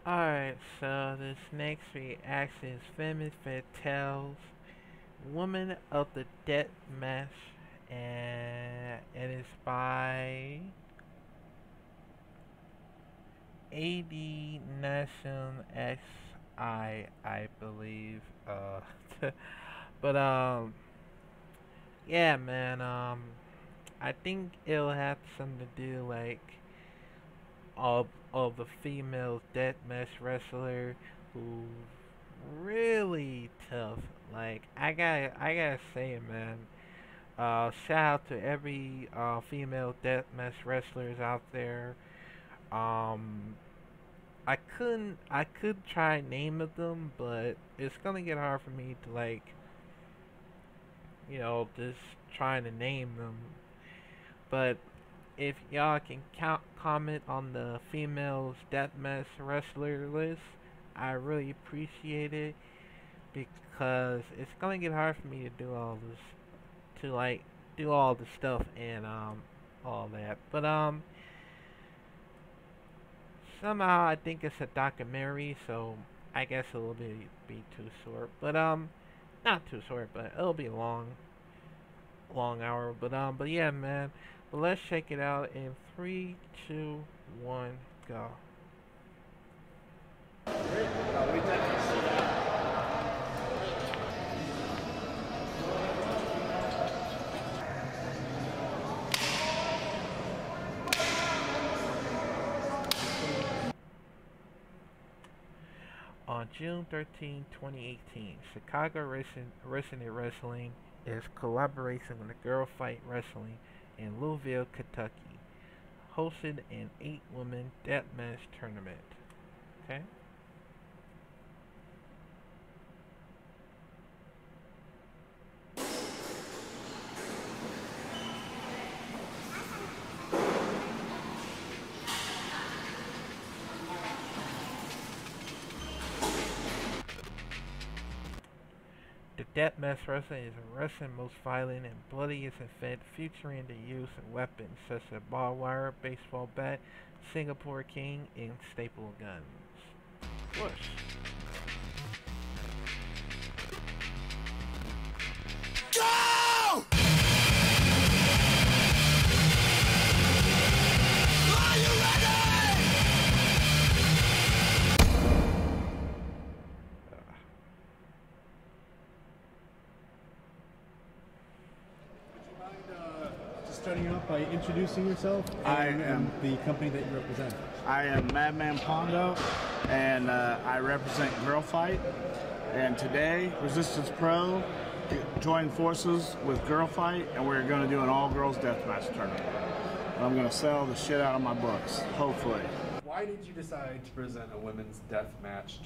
Alright, so this next reaction is Femmes Fatales, Woman of the Deathmatch, and it is by AD Nation XI, I believe. But yeah, man. I think it'll have something to do like of the female deathmatch wrestler who really tough. Like I gotta say, man. Shout out to every female deathmatch wrestlers out there. Um, I could try name of them, but it's gonna get hard for me to like just trying to name them. But if y'all can comment on the females deathmatch wrestler list, I really appreciate it because it's gonna get hard for me to do all this, to like do all the stuff and all that. But somehow I think it's a documentary, so I guess it'll be too short. But not too short, but it'll be a long hour. But yeah, man. But let's check it out in three, two, one, go. On June 13, 2018, Chicago Wrestling is collaborating with the Girl Fight Wrestling in Louisville, Kentucky, hosted an 8-woman deathmatch tournament. Okay? The deathmatch wrestling is a wrestling most violent and bloodiest event featuring the use of weapons such as barbed wire, baseball bat, Singapore King, and staple guns. Push. Go! Are you ready? Just starting out by introducing yourself and the company that you represent. I am Madman Pondo, and I represent Girl Fight. And today, Resistance Pro joined forces with Girl Fight, and we're going to do an all-girls deathmatch tournament. And I'm going to sell the shit out of my books, hopefully. Why did you decide to present a women's death match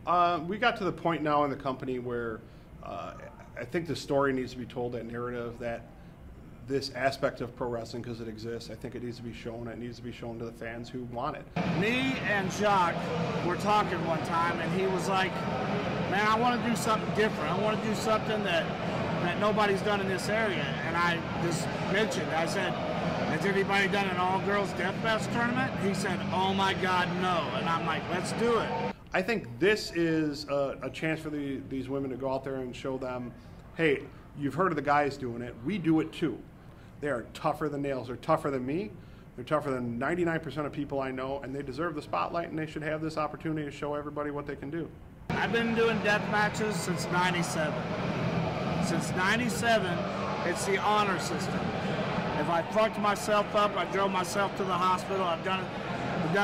tournament? We got to the point now in the company where I think the story needs to be told, that narrative, that this aspect of pro wrestling, because it exists, I think it needs to be shown. It needs to be shown to the fans who want it. Me and Jacques were talking one time, and he was like, man, I want to do something different. I want to do something that nobody's done in this area. And I just mentioned, I said, has anybody done an all-girls deathmatch tournament? He said, oh my God, no. And I'm like, let's do it. I think this is a chance for these women to go out there and show them, hey, you've heard of the guys doing it. We do it too. They are tougher than nails. They're tougher than me. They're tougher than 99% of people I know, and they deserve the spotlight, and they should have this opportunity to show everybody what they can do. I've been doing death matches since '97. Since '97, it's the honor system. If I fucked myself up, I drove myself to the hospital. I've done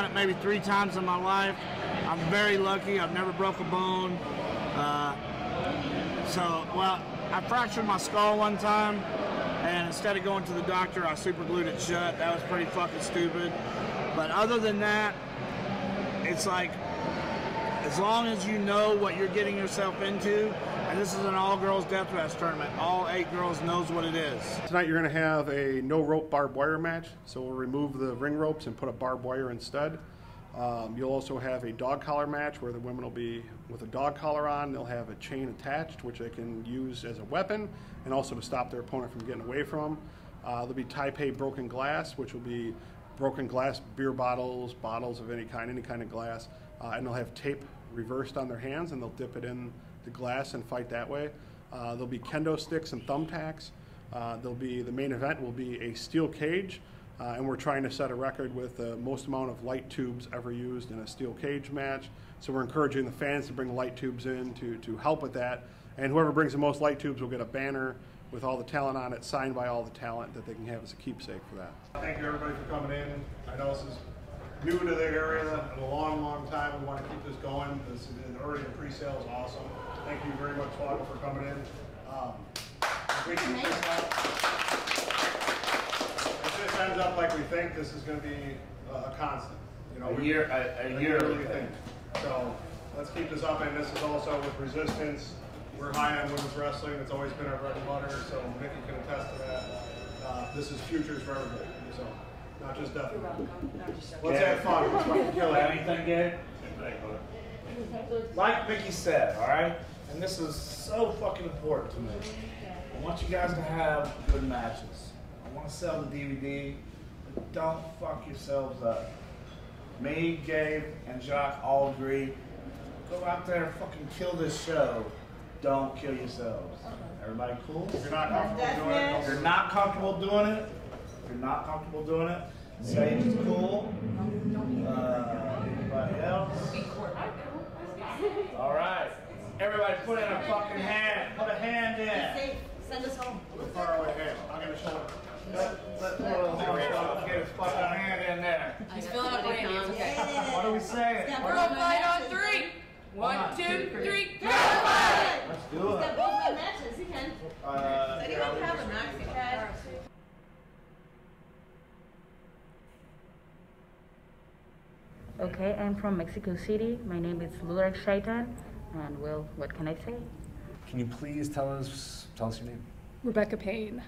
it maybe 3 times in my life. I'm very lucky. I've never broke a bone. Well, I fractured my skull one time, and instead of going to the doctor, I super glued it shut. That was pretty fucking stupid. But other than that, it's like, as long as you know what you're getting yourself into, and this is an all-girls deathmatch tournament, all 8 girls knows what it is. Tonight you're going to have a no-rope barbed wire match, so we'll remove the ring ropes and put a barbed wire instead. You'll also have a dog collar match where the women will be with a dog collar on. They'll have a chain attached, which they can use as a weapon and also to stop their opponent from getting away from them. There'll be Taipei broken glass, which will be broken glass, beer bottles, bottles of any kind of glass, and they'll have tape reversed on their hands, and they'll dip it in the glass and fight that way. There'll be kendo sticks and thumbtacks. The main event will be a steel cage, and we're trying to set a record with the most amount of light tubes ever used in a steel cage match. So we're encouraging the fans to bring light tubes in to help with that. And whoever brings the most light tubes will get a banner with all the talent on it, signed by all the talent, that they can have as a keepsake for that. Thank you everybody for coming in. I know this is new to the area in a long, long time. We want to keep this going. This is already the pre-sale is awesome. Thank you very much, Flogger, for coming in. If this ends up like we think, this is going to be a constant. You know, a yearly thing. So let's keep this up, and this is also with Resistance. We're high on women's wrestling. It's always been our bread and butter, so Mickey can attest to that. This is futures for everybody, so not just Deathmatch. Let's have fun. Let's fucking kill it. Anything, Gabe? Like Mickey said, all right? And this is so fucking important to me. I want you guys to have good matches. I want to sell the DVD, but don't fuck yourselves up. Me, Gabe, and Jacques all agree. Go out there and fucking kill this show. Don't kill yourselves. Everybody cool? If you're not comfortable doing it, If you're not comfortable doing it, Sage is cool. Anybody else? All right. Everybody put in a fucking hand. Put a hand in. Send us home. with a faraway hand. I'm going to show it. Let's get his fucking hand in there. He's filling up Randy. It's okay. What are we saying? We're gonna fight on 3. 1, 2, 3, go! Let's do He's it. got both my matches. He can. Does anyone have a maxi pad? Okay, I'm from Mexico City. My name is Lurak Shaitan, and well, what can I say? Can you please tell us your name? Rebecca Payne.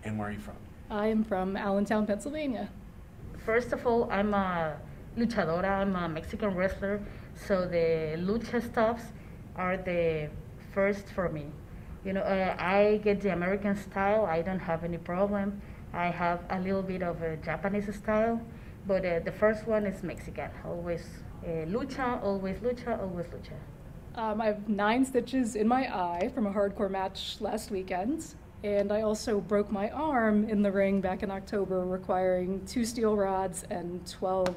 And where are you from? I am from Allentown, Pennsylvania. First of all, I'm a luchadora. I'm a Mexican wrestler, so the lucha stuffs are the first for me. You know, I get the American style. I don't have any problem. I have a little bit of a Japanese style, but the first one is Mexican. Always lucha, always lucha, always lucha. I have 9 stitches in my eye from a hardcore match last weekend, and I also broke my arm in the ring back in October, requiring 2 steel rods and 12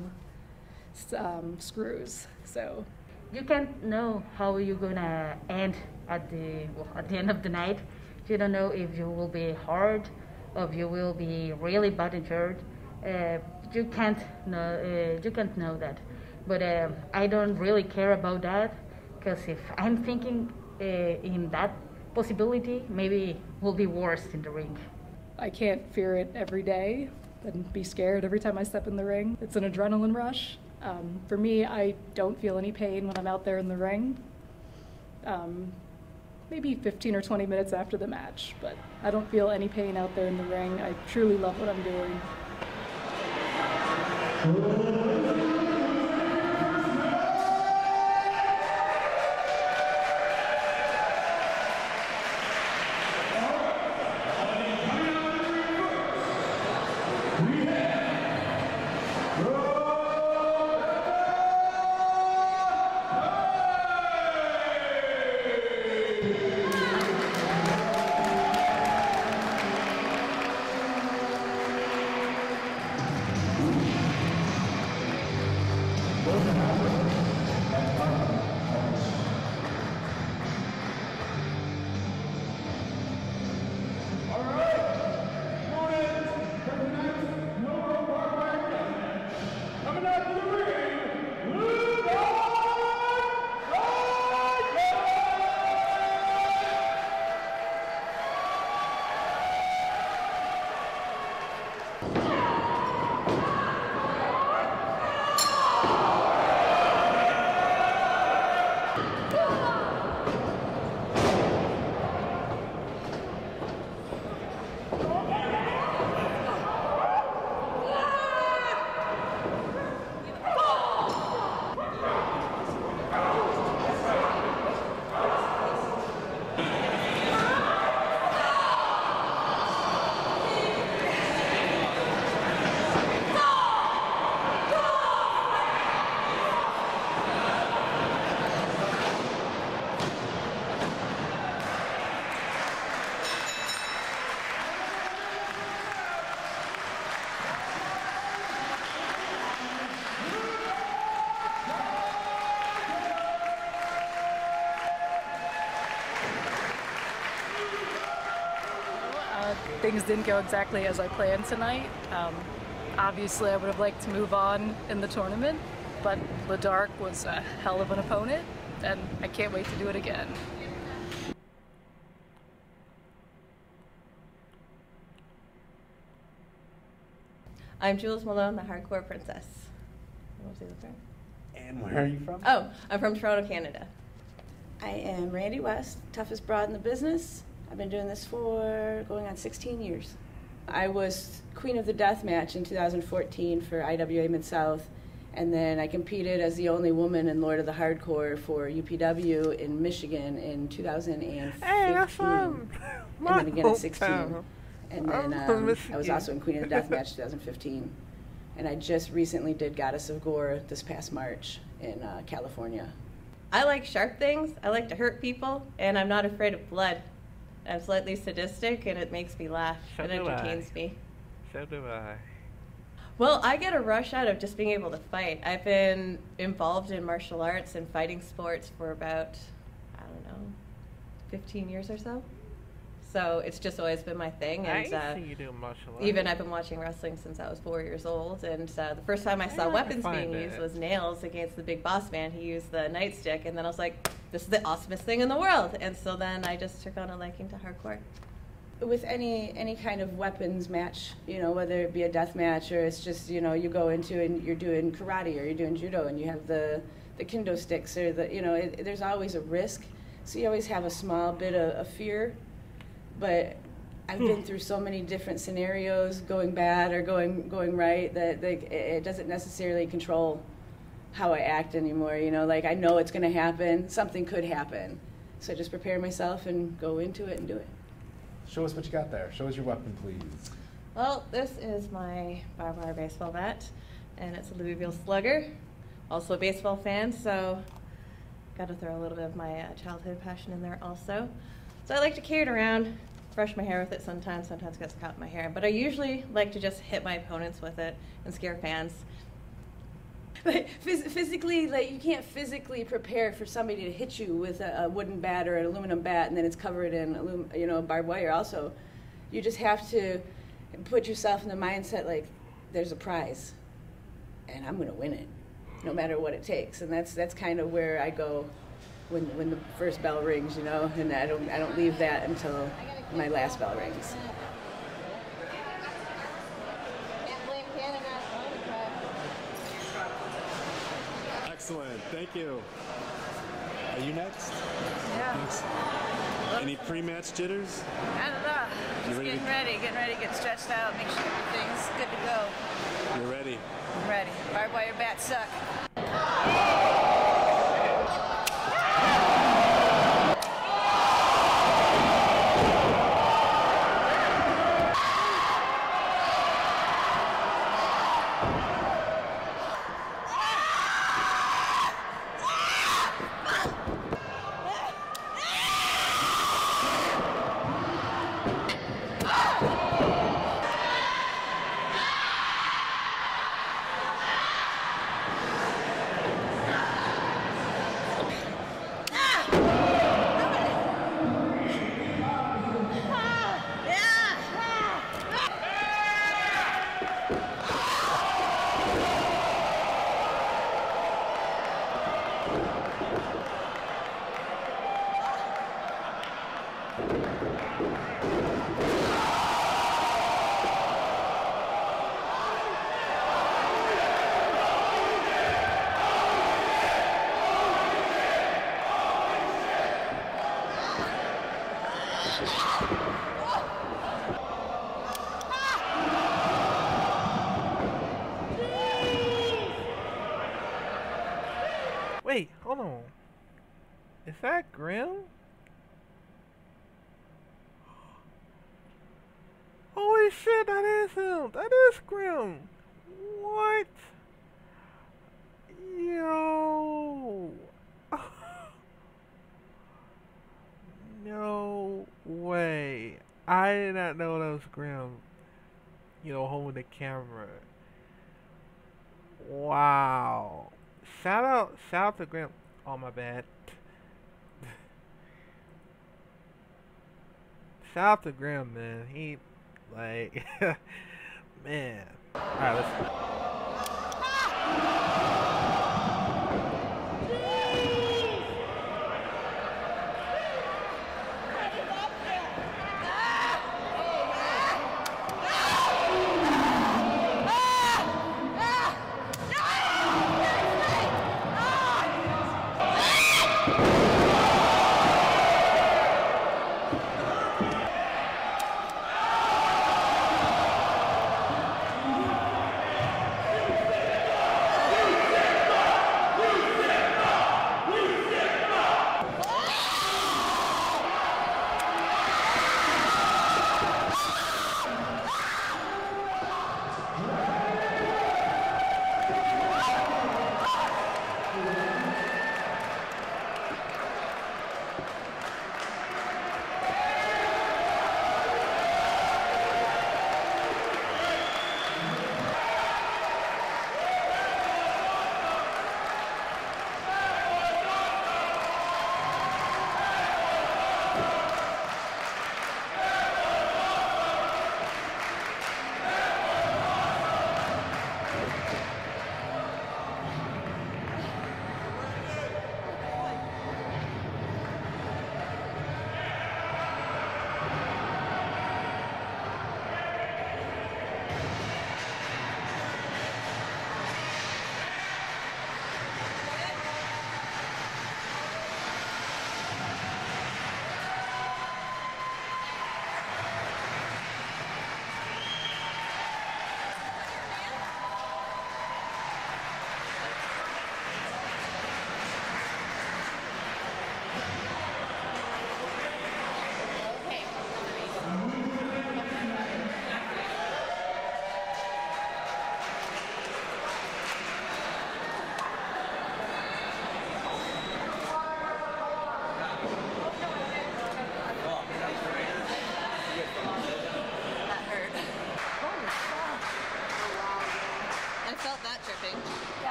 screws. So you can't know how you're gonna end at the end of the night. You don't know if you will be hard, or if you will be really bad injured. You can't know that. But I don't really care about that, because if I'm thinking in that possibility, maybe will be worse in the ring. I can't fear it every day and be scared every time I step in the ring. It's an adrenaline rush. For me, I don't feel any pain when I'm out there in the ring. Maybe 15 or 20 minutes after the match, but I don't feel any pain out there in the ring. I truly love what I'm doing. things didn't go exactly as I planned tonight. Obviously, I would have liked to move on in the tournament, but LeDark was a hell of an opponent, and I can't wait to do it again. I'm Jules Malone, the hardcore princess. What was the other part? And where are you from? Oh, I'm from Toronto, Canada. I am Randy West, toughest broad in the business. I've been doing this for going on 16 years. I was queen of the Deathmatch in 2014 for IWA Mid-South, and then I competed as the only woman in Lord of the Hardcore for UPW in Michigan in 2015. Hey, that's fun. And then again at 16. And then I was also in Queen of the Deathmatch 2015. And I just recently did Goddess of Gore this past March in California. I like sharp things, I like to hurt people, and I'm not afraid of blood. I'm slightly sadistic, and it makes me laugh. So it entertains me. So do I. Well, I get a rush out of just being able to fight. I've been involved in martial arts and fighting sports for about, I don't know, 15 years or so. So it's just always been my thing. And I see you do martial arts. even I've been watching wrestling since I was 4 years old. And the first time I saw weapons being used was nails against the big boss man. He used the nightstick, and then I was like, this is the awesomest thing in the world. And so then I just took on a liking to hardcore. With any kind of weapons match, you know, whether it be a death match or it's just, you know, you go into and you're doing karate or you're doing judo and you have the kendo sticks or there's always a risk. So you always have a small bit of fear. But I've been through so many different scenarios, going bad or going right, that it doesn't necessarily control how I act anymore. You know, like I know it's going to happen. Something could happen. So I just prepare myself and go into it and do it. Show us what you got there. Show us your weapon, please. Well, this is my barbed wire baseball bat, and it's a Louisville Slugger. Also a baseball fan, so got to throw a little bit of my childhood passion in there also. So I like to carry it around, brush my hair with it sometimes it gets caught in my hair. But I usually like to just hit my opponents with it and scare fans. Physically, like you can't physically prepare for somebody to hit you with a wooden bat or an aluminum bat and then it's covered in barbed wire. Also, you just have to put yourself in the mindset like there's a prize and I'm going to win it no matter what it takes. And that's kind of where I go when the first bell rings, you know, and I don't leave that until my last bell rings. Excellent, thank you. Are you next? Yeah. Thanks. Any pre-match jitters? I don't know. Just getting ready, get stretched out, make sure everything's good to go. You're ready. I'm ready. Barbed wire bats suck. Wait, hold on. Is that Grim? Holy shit, that is him! That is Grim! What? Yo! No way. I did not know that was Grim. You know, holding the camera. Wow. Shout out to Grim. Oh, my bad. Shout out to Grim, man. Like, man. All right, let's.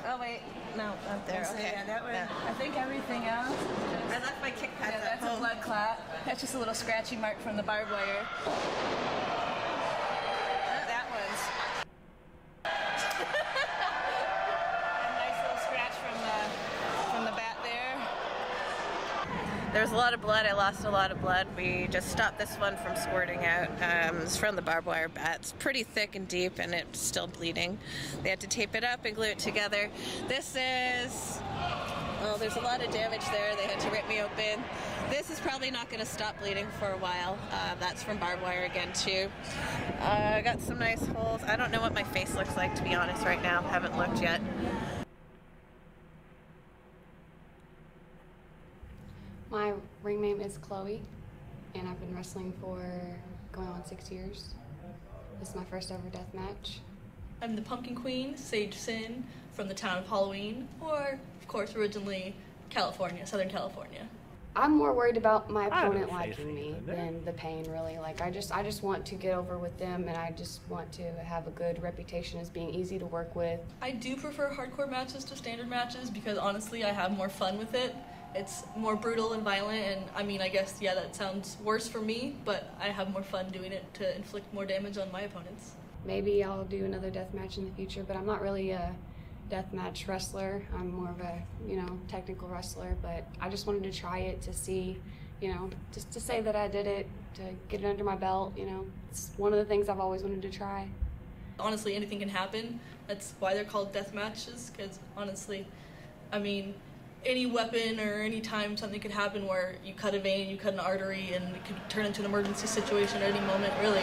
Oh wait, no, not there. So, Okay. yeah, that was, No. I think everything else. I left my kick pads Yeah, at that's a home. blood clot. That's just a little scratchy mark from the barbed wire. That one's a nice little scratch from the bat there. There was a lot of blood. I lost a lot of blood. We just stopped this one from squirting out. It's from the barbed wire bat. It's pretty thick and deep, and it's still bleeding. They had to tape it up and glue it together. This is... well, there's a lot of damage there. They had to rip me open. This is probably not going to stop bleeding for a while. That's from barbed wire again, too. I got some nice holes. I don't know what my face looks like, to be honest, right now. Haven't looked yet. My ring name is Chloe, and I've been wrestling for going on 6 years. This is my first ever death match. I'm the Pumpkin Queen, Sage Sin, from the town of Halloween, or, of course, originally California, Southern California. I'm more worried about my opponent liking me than the pain, really. Like, I just want to get over with them, and I just want to have a good reputation as being easy to work with. I do prefer hardcore matches to standard matches because, honestly, I have more fun with it. It's more brutal and violent, and I mean, I guess, yeah, that sounds worse for me, but I have more fun doing it to inflict more damage on my opponents. Maybe I'll do another death match in the future, but I'm not really a deathmatch wrestler. I'm more of a, technical wrestler, but I just wanted to try it to see, just to say that I did it, to get it under my belt, It's one of the things I've always wanted to try. Honestly, anything can happen. That's why they're called death matches, because honestly, I mean, any weapon or any time something could happen where you cut a vein, you cut an artery, and it could turn into an emergency situation at any moment, really.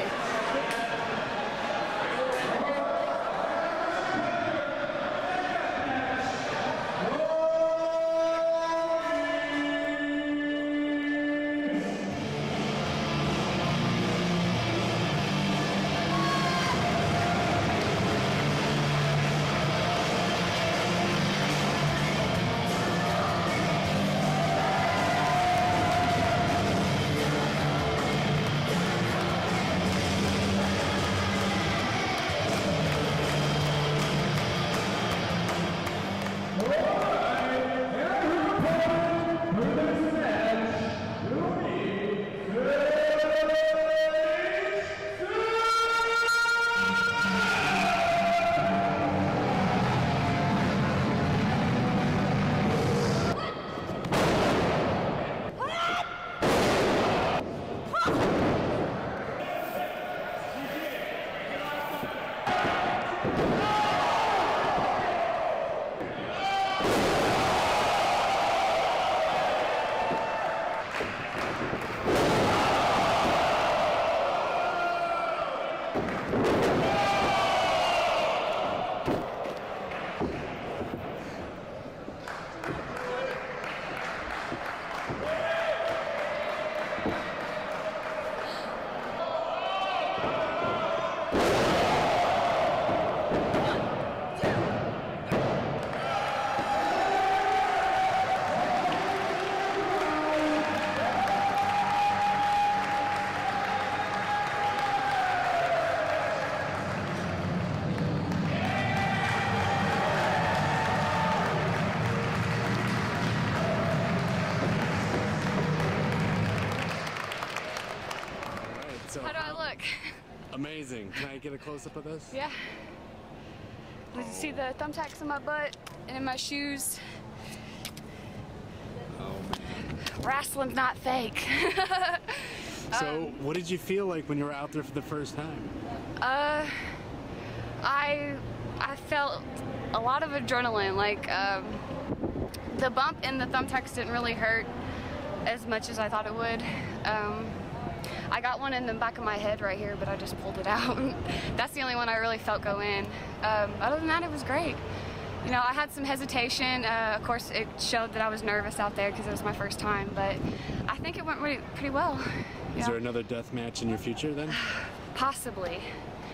So How do I look? Amazing. Can I get a close-up of this? Yeah. Did you see the thumbtacks in my butt and in my shoes? Oh, man. Wrestling's not fake. So, what did you feel like when you were out there for the first time? I felt a lot of adrenaline. Like, the bump and the thumbtacks didn't really hurt as much as I thought it would. I got one in the back of my head right here, but I just pulled it out. That's the only one I really felt go in. Other than that, it was great. You know, I had some hesitation. Of course, it showed that I was nervous out there because it was my first time, but I think it went pretty well. Is there another death match in your future then? Possibly.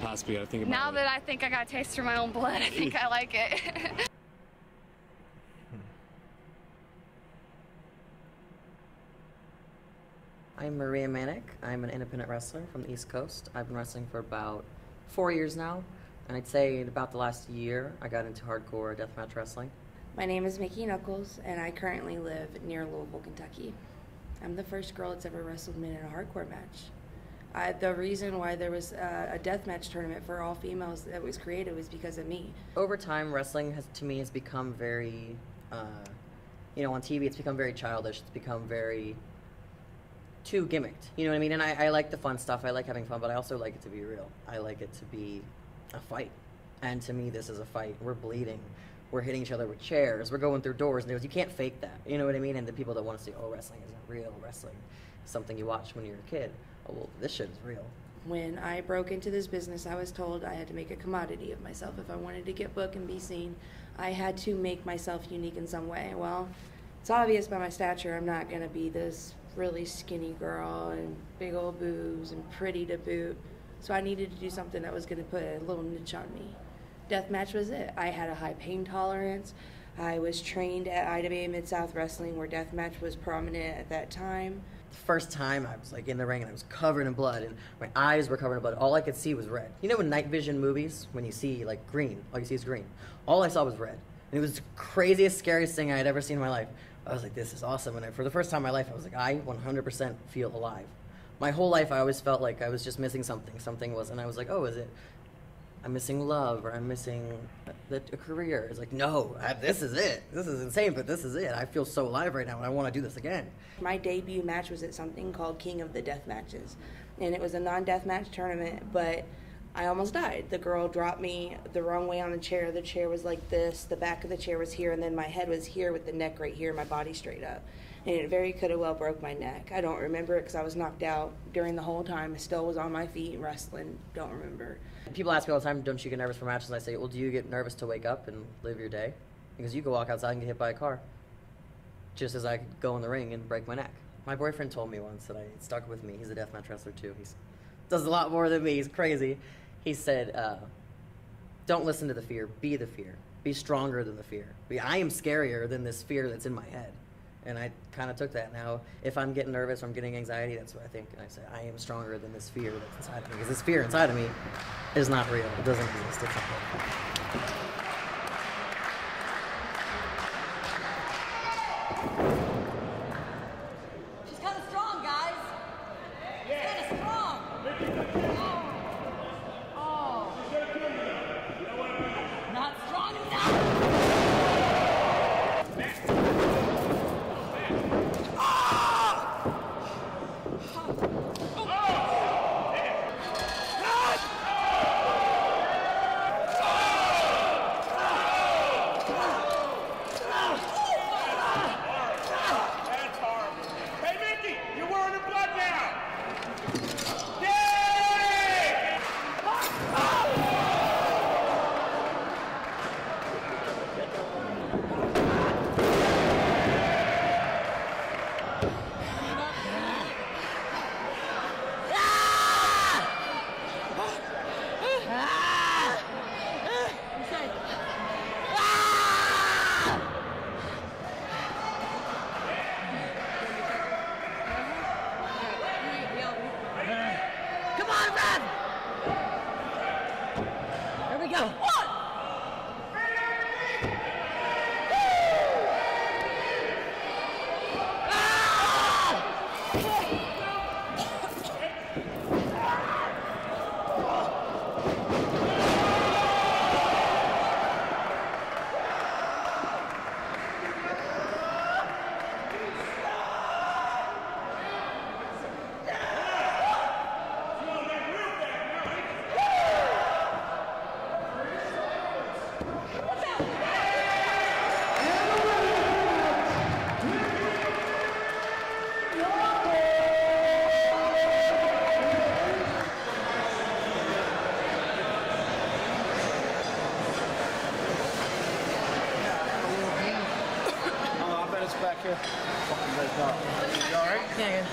Possibly, I think about Now it. that I think I got a taste for my own blood, I think I like it. I'm Maria Manick. I'm an independent wrestler from the East Coast. I've been wrestling for about 4 years now, and I'd say in about the last year I got into hardcore deathmatch wrestling. My name is Mickey Knuckles, and I currently live near Louisville, Kentucky. I'm the first girl that's ever wrestled men in a hardcore match. The reason why there was a deathmatch tournament for all females that was created was because of me. Over time, wrestling has become very, you know, on TV it's become very childish. It's become very too gimmicked. You know what I mean? And I like the fun stuff. I like having fun, but I also like it to be real. I like it to be a fight. And to me, this is a fight. We're bleeding. We're hitting each other with chairs. We're going through doors and doors. You can't fake that. You know what I mean? And the people that want to say, oh, wrestling isn't real. Wrestling is something you watch when you're a kid. Oh, well, this shit is real. When I broke into this business, I was told I had to make a commodity of myself. If I wanted to get booked and be seen, I had to make myself unique in some way. Well, it's obvious by my stature I'm not going to be this really skinny girl and big old boobs and pretty to boot. So I needed to do something that was going to put a little niche on me. Deathmatch was it. I had a high pain tolerance. I was trained at IWA Mid-South Wrestling where deathmatch was prominent at that time. The first time I was like in the ring and I was covered in blood and my eyes were covered in blood. All I could see was red. You know in night vision movies, when you see like green, all you see is green. All I saw was red. And it was the craziest, scariest thing I had ever seen in my life. I was like, this is awesome. And for the first time in my life, I was like, I 100% feel alive. My whole life, I always felt like I was just missing something. Something was, and I was like, oh, is it I'm missing love or I'm missing a career? It's like, no, this is it. This is insane, but this is it. I feel so alive right now, and I want to do this again. My debut match was at something called King of the Death Matches, and it was a non-death match tournament, but I almost died. The girl dropped me the wrong way on a chair. The chair was like this, the back of the chair was here, and then my head was here with the neck right here, my body straight up. And it very could have well broke my neck. I don't remember it because I was knocked out during the whole time. I still was on my feet wrestling. Don't remember. People ask me all the time, don't you get nervous for matches? And I say, well, do you get nervous to wake up and live your day? Because you could walk outside and get hit by a car, just as I could go in the ring and break my neck. My boyfriend told me once that it stuck with me. He's a deathmatch wrestler too. He does a lot more than me. He's crazy. He said, don't listen to the fear. Be the fear. Be stronger than the fear. I am scarier than this fear that's in my head. And I kind of took that. Now, if I'm getting nervous or I'm getting anxiety, that's what I think. And I say, I am stronger than this fear that's inside of me. Because this fear inside of me is not real. It doesn't exist. It's not real. She's kind of strong, guys. She's kind of strong. Oh. Not strong enough. Come on, Red! Here we go. One! you. You all right? Yeah, good.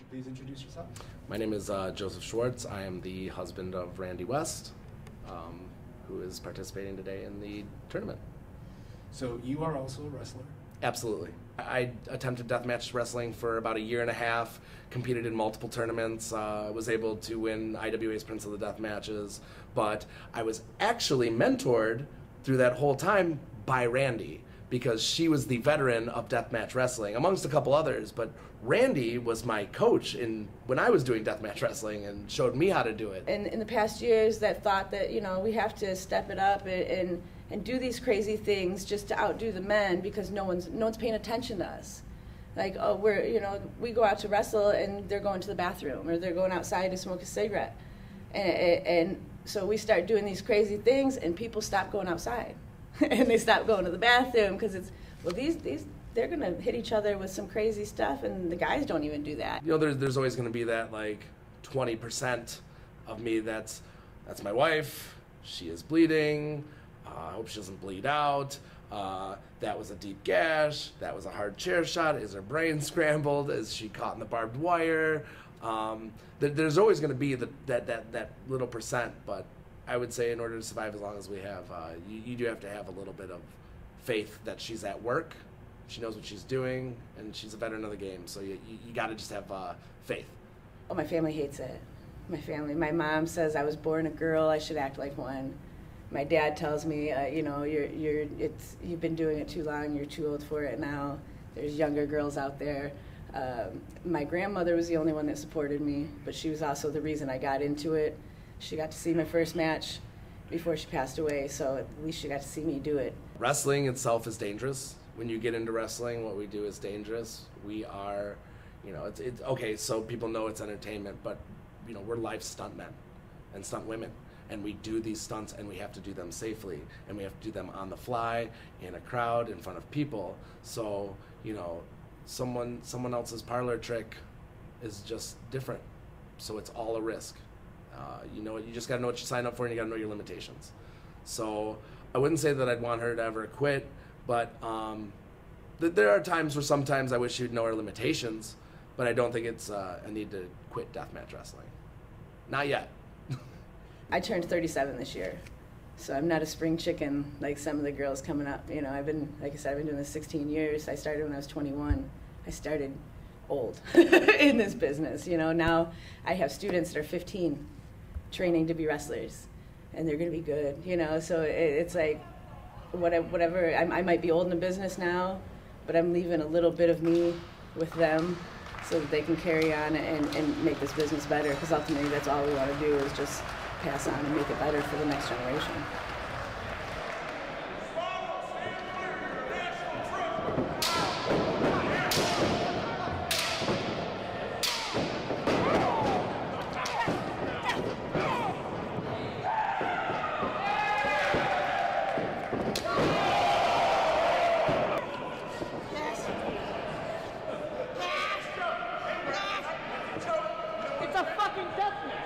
Please introduce yourself. My name is Joseph Schwartz. I am the husband of Randy West, who is participating today in the tournament. So you are also a wrestler? Absolutely. I attempted deathmatch wrestling for about a year and a half, competed in multiple tournaments, was able to win IWA's Prince of the Death matches, but I was actually mentored through that whole time by Randy, because she was the veteran of deathmatch wrestling, amongst a couple others, but Randy was my coach when I was doing deathmatch wrestling and showed me how to do it. And in the past years, that thought that, we have to step it up and do these crazy things just to outdo the men because no one's paying attention to us. Like, oh, we go out to wrestle and they're going to the bathroom or they're going outside to smoke a cigarette. And so we start doing these crazy things and people stop going outside. And they stop going to the bathroom because they're going to hit each other with some crazy stuff, and the guys don't even do that. There's always going to be that, 20% of me that's my wife. She is bleeding. I hope she doesn't bleed out. That was a deep gash. That was a hard chair shot. Is her brain scrambled? Is she caught in the barbed wire? There's always going to be that little percent, but I would say in order to survive as long as we have, you do have to have a little bit of faith that she's at work, she knows what she's doing, and she's a veteran of the game. So you got to just have faith. Oh, my family hates it. My mom says I was born a girl, I should act like one. My dad tells me, you've been doing it too long, you're too old for it now. There's younger girls out there. My grandmother was the only one that supported me, but she was also the reason I got into it. She got to see my first match before she passed away, so at least she got to see me do it. Wrestling itself is dangerous. When you get into wrestling, what we do is dangerous. We are, it's okay, so people know it's entertainment, but, we're live stuntmen and stunt women. And we do these stunts and we have to do them safely. And we have to do them on the fly, in a crowd, in front of people. So, someone else's parlor trick is just different. So it's all a risk. You just gotta know what you sign up for and you gotta know your limitations. So I wouldn't say that I'd want her to ever quit, but there are times where sometimes I wish she'd know her limitations, but I don't think it's a need to quit deathmatch wrestling. Not yet. I turned 37 this year, so I'm not a spring chicken like some of the girls coming up. I've been doing this 16 years. I started when I was 21. I started old in this business. Now I have students that are 15 training to be wrestlers, and they're going to be good. So it's like whatever. I might be old in the business now, but I'm leaving a little bit of me with them so that they can carry on and make this business better, because ultimately that's all we want to do is just pass on and make it better for the next generation. It's a fucking deathmatch.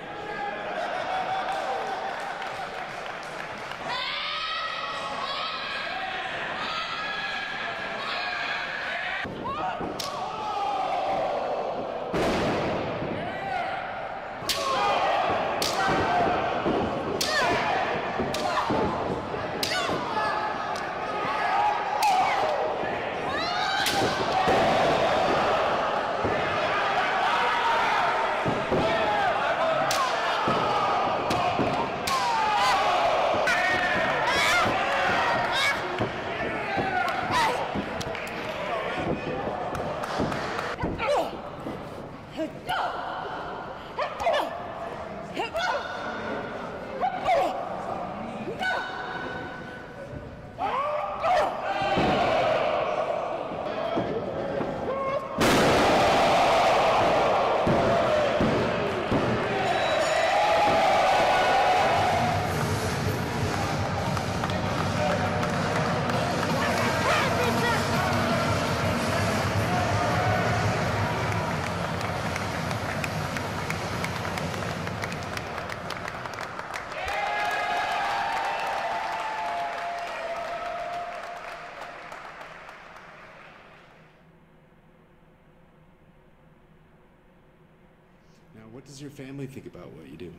does your family think about what you do?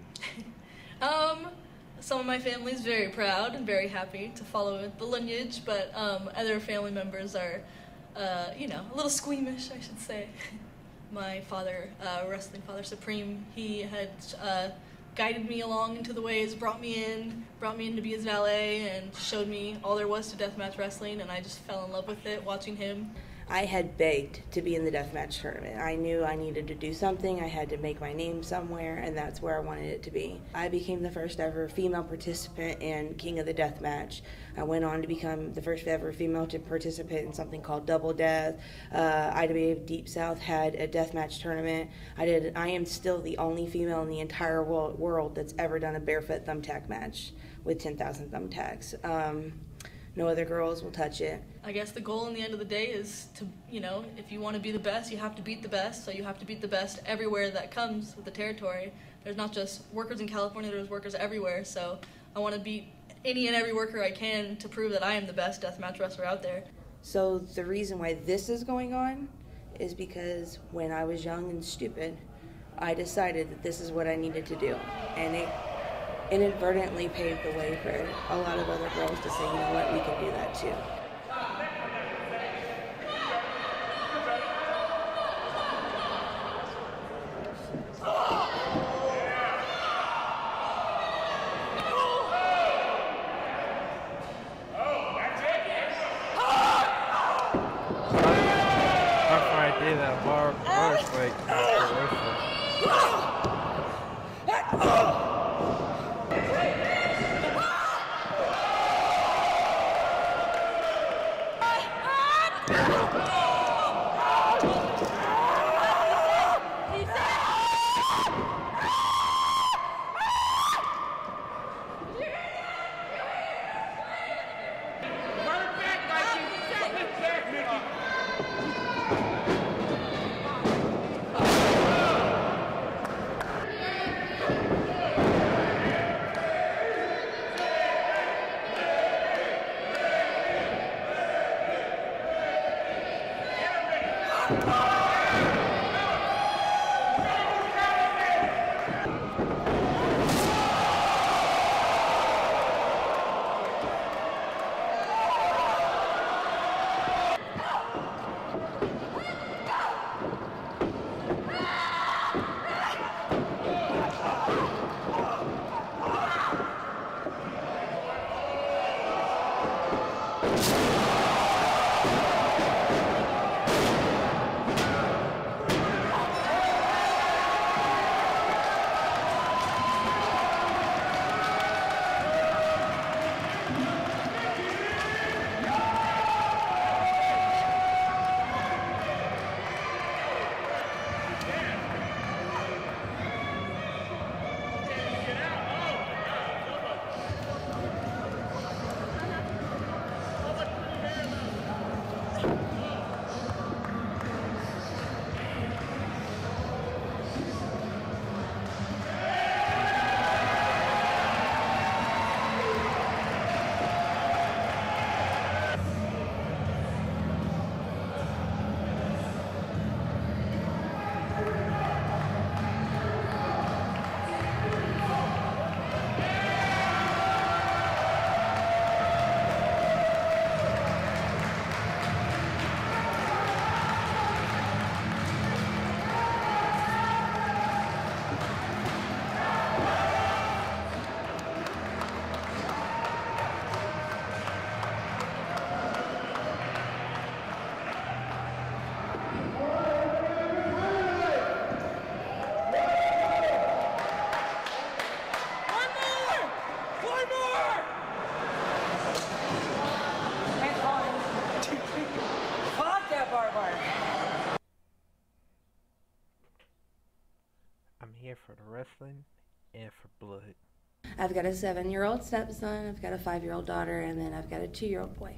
Some of my family is very proud and very happy to follow the lineage, but other family members are, you know, a little squeamish, I should say. My father, wrestling father Supreme, he had guided me along into the ways, brought me in to be his valet, and showed me all there was to deathmatch wrestling, and I just fell in love with it watching him. I had begged to be in the deathmatch tournament. I knew I needed to do something. I had to make my name somewhere, and that's where I wanted it to be. I became the first ever female participant in King of the Deathmatch. I went on to become the first ever female to participate in something called Double Death. IWA Deep South had a deathmatch tournament. I am still the only female in the entire world that's ever done a barefoot thumbtack match with 10,000 thumbtacks. No other girls will touch it. I guess the goal in the end of the day is to, you know, if you want to be the best, you have to beat the best. So you have to beat the best everywhere that comes with the territory. There's not just workers in California, there's workers everywhere. So I want to beat any and every worker I can to prove that I am the best deathmatch wrestler out there. So the reason why this is going on is because when I was young and stupid, I decided that this is what I needed to do. And it inadvertently paved the way for a lot of other girls to say, you know what, we can do that too. After I did that bar break, I'm here for the wrestling and for blood. I've got a 7-year-old stepson, I've got a 5-year-old daughter, and then I've got a 2-year-old boy.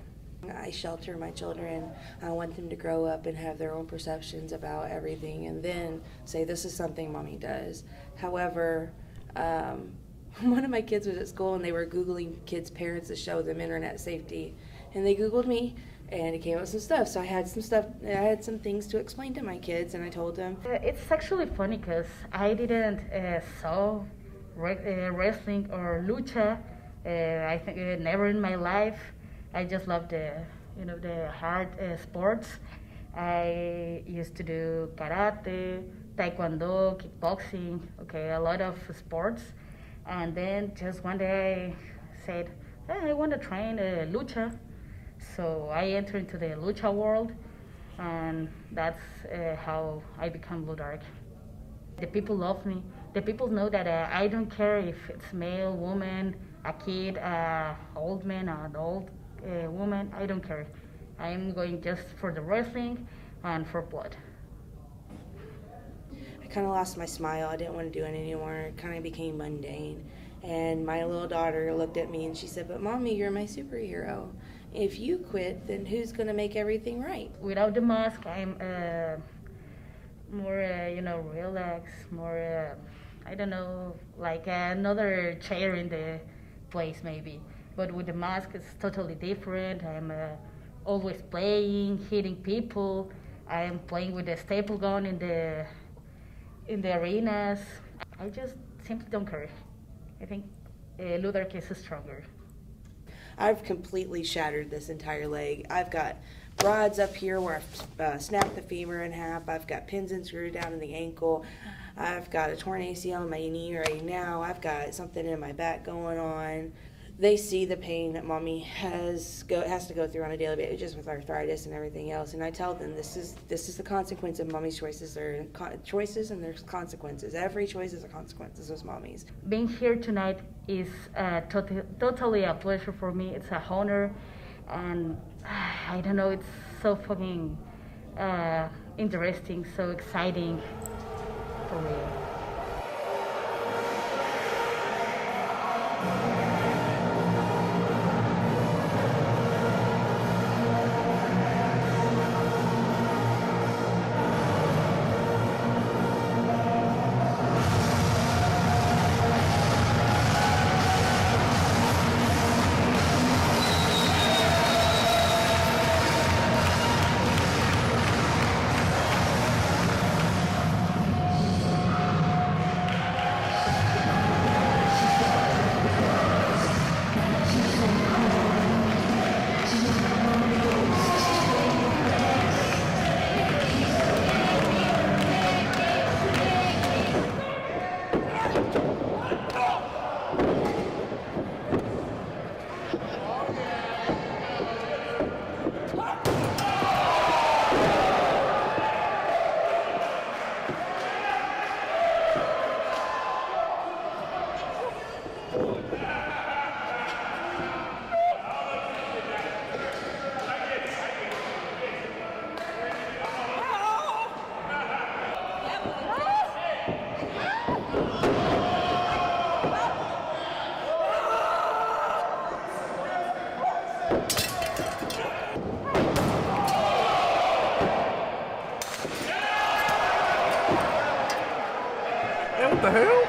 I shelter my children. I want them to grow up and have their own perceptions about everything and then say, this is something mommy does. However, one of my kids was at school and they were Googling kids' parents to show them internet safety. And they Googled me And it came up with some stuff. So I had some things to explain to my kids, and I told them. It's actually funny because I didn't saw wrestling or lucha. I think never in my life. I just love the hard sports. I used to do karate, taekwondo, kickboxing, a lot of sports. And then just one day I said, hey, I want to train lucha. So I entered into the lucha world, and that's how I become Blue Dark. The people love me. The people know that I don't care if it's male, woman, a kid, old man, an old woman. I don't care. I'm going just for the wrestling and for blood. I kind of lost my smile. I didn't want to do it anymore. It kind of became mundane. And my little daughter looked at me and she said, but Mommy, you're my superhero. If you quit, then who's going to make everything right? Without the mask, I'm more, relaxed, more, I don't know, like another chair in the place maybe. But with the mask, it's totally different. I'm always playing, hitting people. I'm playing with the staple gun in the arenas. I just simply don't care. I think Luther is stronger. I've completely shattered this entire leg. I've got rods up here where I've snapped the femur in half. I've got pins and screws down in the ankle. I've got a torn ACL in my knee right now. I've got something in my back going on. They see the pain that Mommy has to go through on a daily basis, just with arthritis and everything else. And I tell them this is the consequence of Mommy's choices. There are choices and there's consequences. Every choice is a consequence. This was Mommy's. Being here tonight is totally a pleasure for me. It's an honor, and I don't know. It's so fucking interesting, so exciting for me. What the hell?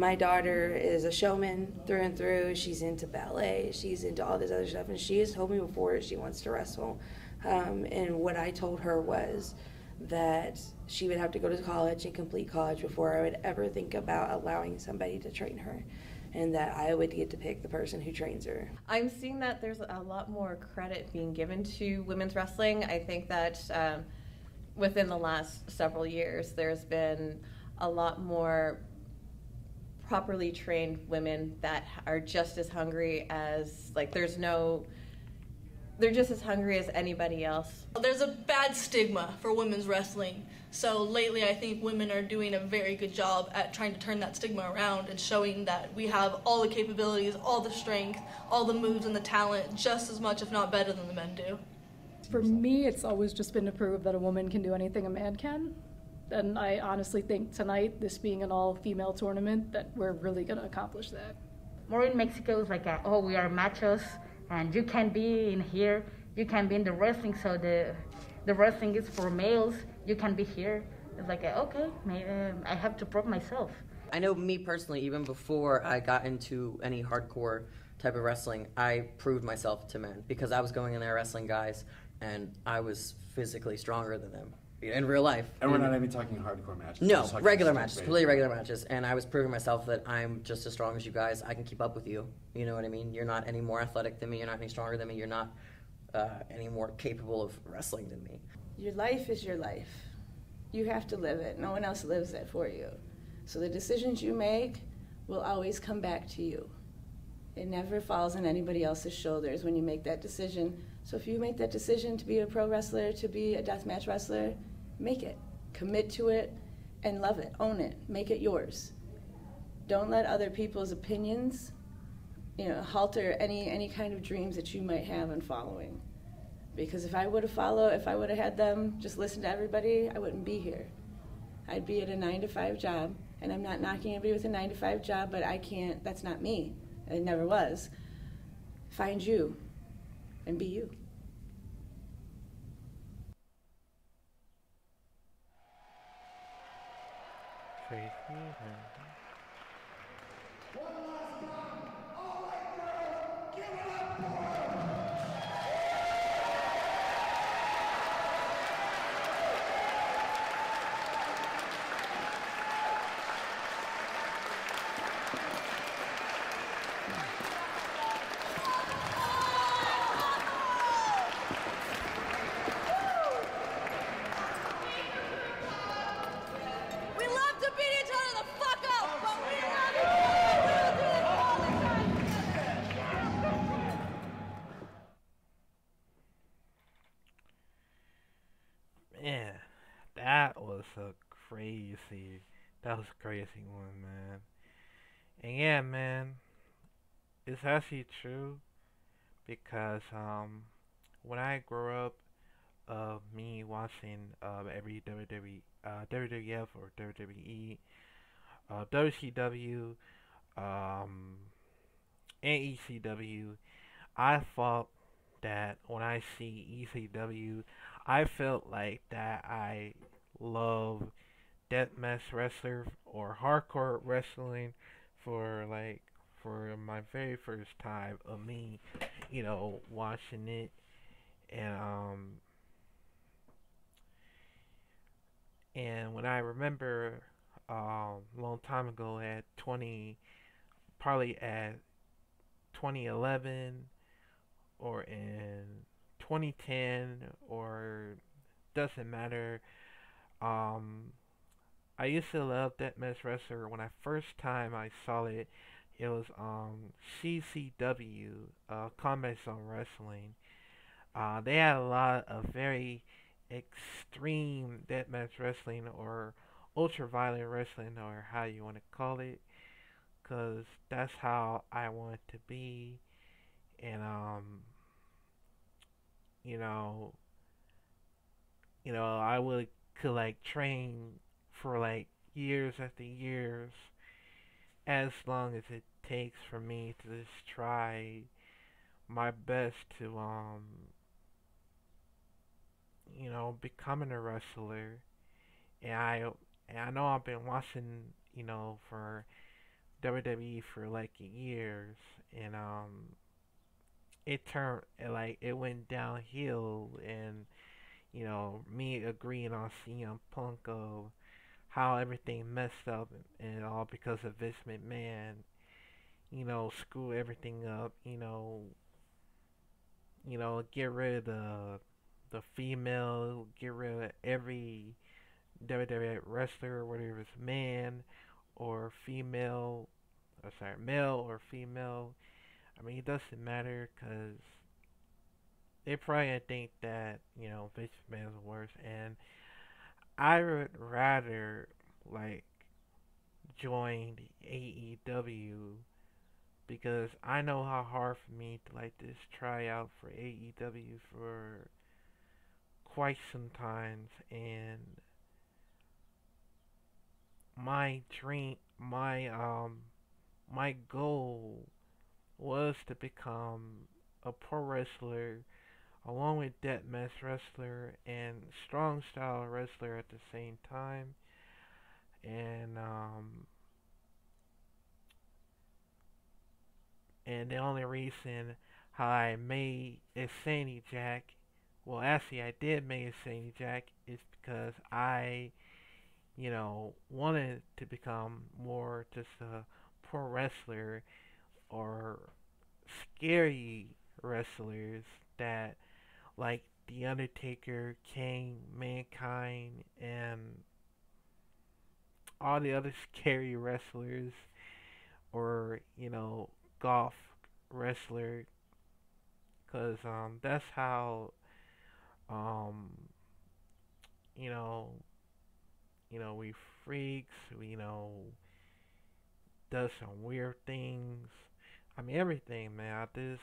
My daughter is a showman through and through. She's into ballet. She's into all this other stuff. And she has told me before she wants to wrestle. And what I told her was that she would have to go to college and complete college before I would ever think about allowing somebody to train her, and that I would get to pick the person who trains her. I'm seeing that there's a lot more credit being given to women's wrestling. I think that within the last several years, there's been a lot more properly trained women that are just as hungry as, like, they're just as hungry as anybody else. There's a bad stigma for women's wrestling. So lately I think women are doing a very good job at trying to turn that stigma around and showing that we have all the capabilities, all the strength, all the moves and the talent just as much, if not better than the men do. For me, it's always just been to prove that a woman can do anything a man can. And I honestly think tonight, this being an all-female tournament, that we're really going to accomplish that. More in Mexico, it's like, oh, we are machos, and you can be in here, you can be in the wrestling, so the wrestling is for males, you can be here. It's like, okay, maybe I have to prove myself. I know me personally, even before I got into any hardcore type of wrestling, I proved myself to men because I was going in there wrestling guys, and I was physically stronger than them in real life. And we're not even talking hardcore matches. No, regular matches, completely regular matches. And I was proving myself that I'm just as strong as you guys. I can keep up with you. You know what I mean? You're not any more athletic than me. You're not any stronger than me. You're not any more capable of wrestling than me. Your life is your life. You have to live it. No one else lives it for you. So the decisions you make will always come back to you. It never falls on anybody else's shoulders when you make that decision. So if you make that decision to be a pro wrestler, to be a deathmatch wrestler, make it. Commit to it and love it. Own it. Make it yours. Don't let other people's opinions, halter any kind of dreams that you might have in following. Because if I would have had them just listen to everybody, I wouldn't be here. I'd be at a 9-to-5 job, and I'm not knocking anybody with a 9-to-5 job, but I can't, that's not me. It never was. Find you and be you. We love to beat each other the fuck up, but we love each other. We'll do it all the time. Man, that was a crazy one, man. And yeah, man, it's actually true because when I grew up, me watching every WWF or WWE, WCW, and ECW, I thought that when I see ECW, I felt like that I love deathmatch wrestler or hardcore wrestling for my very first time of me, watching it. And when I remember a long time ago probably at 2011 or in 2010 or doesn't matter. I used to love Deathmatch Wrestler. When I first time I saw it, it was CCW, Combat Zone Wrestling. They had a lot of very extreme deathmatch wrestling or ultra violent wrestling or how you want to call it, cause that's how I want to be, and you know, I could like train for like years after years, as long as it takes for me to just try my best to becoming a wrestler. And I know I've been watching, for WWE for like years, and it turned like it went downhill, and me agreeing on CM Punk of how everything messed up and all because of Vince McMahon, screw everything up, get rid of the female, get rid of every WWE wrestler, whether it's man or female, or sorry, male or female. I mean, it doesn't matter because they probably think that, Vince McMahon's worse. And I would rather, like, join AEW because I know how hard for me to, like, just try out for AEW for quite some times. And my dream, my goal was to become a pro wrestler along with deathmatch wrestler and strong style wrestler at the same time. And the only reason how I made Insanity Jack, well, actually I did make Insanity Jack, is because I, wanted to become more just a pro wrestler or scary wrestlers that like The Undertaker, Kane, Mankind, and all the other scary wrestlers, or golf wrestler, because that's how um you know we freaks, we does some weird things. I mean everything, man. I just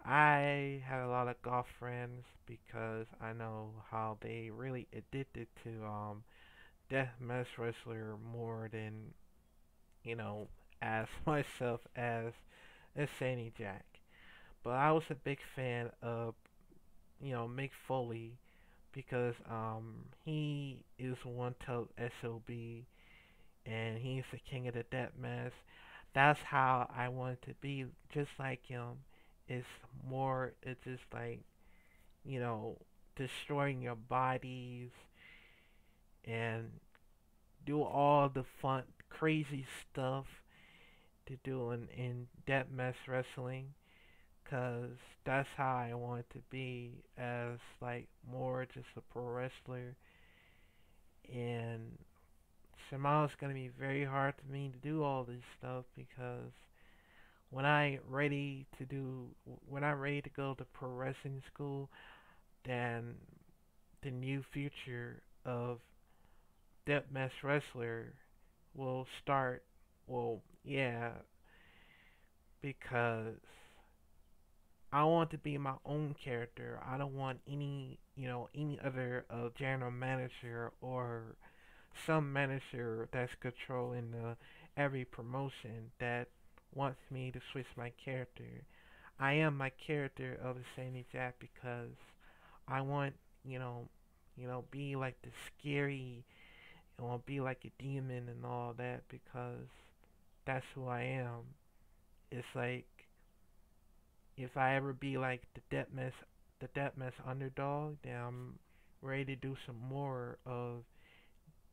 I have a lot of golf friends because I know how they really addicted to deathmatch wrestler more than as myself as Insanity Jack. But I was a big fan of Mick Foley because he is one tough SOB and he's the king of the deathmatch. That's how I wanted to be, just like him. It's more, it's just like, you know, destroying your bodies and do all the fun, crazy stuff to do in deathmatch wrestling. Cause that's how I want to be, as like more just a pro wrestler. And somehow it's gonna be very hard for me to do all this stuff because when I'm ready to go to pro wrestling school, then the new future of deathmatch wrestler will start. Well, yeah, because I want to be my own character. I don't want any other general manager or some manager that's controlling every promotion that wants me to switch my character. I am my character of the same Jack because I want, be like the scary, be like a demon and all that because that's who I am. It's like if I ever be like the deathmatch underdog, then I'm ready to do some more of,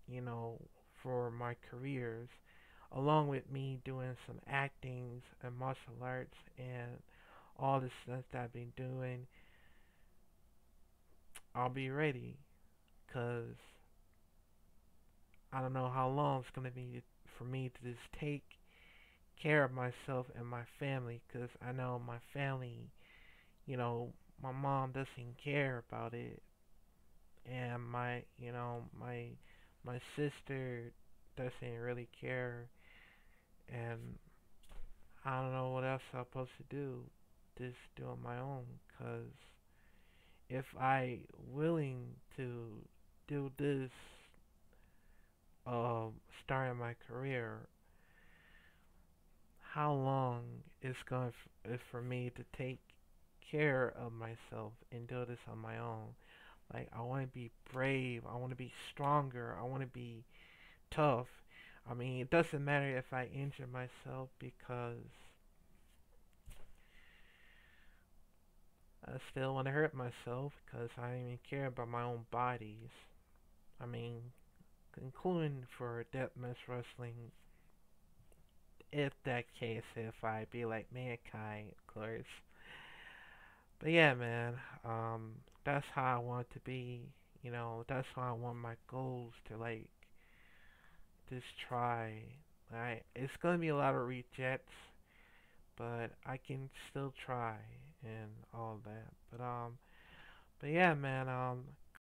you know, for my careers, along with me doing some actings and martial arts and all the stuff that I've been doing. I'll be ready, cause I don't know how long it's gonna be for me to just take care of myself and my family, cause I know my family, my mom doesn't care about it, and my sister doesn't really care, and I don't know what else I'm supposed to do. Just do on my own, cause if I willing to do this, starting my career, how long is for me to take care of myself and do this on my own? Like I want to be brave. I want to be stronger. I want to be tough. I mean, it doesn't matter if I injure myself because I still want to hurt myself because I don't even care about my own bodies. I mean, including for deathmatch wrestling, if that case, if I be like mankind, of course. But yeah, man, that's how I want to be. You know, that's how I want my goals to like just try. Right, it's gonna be a lot of rejects, but I can still try and all that. But yeah, man,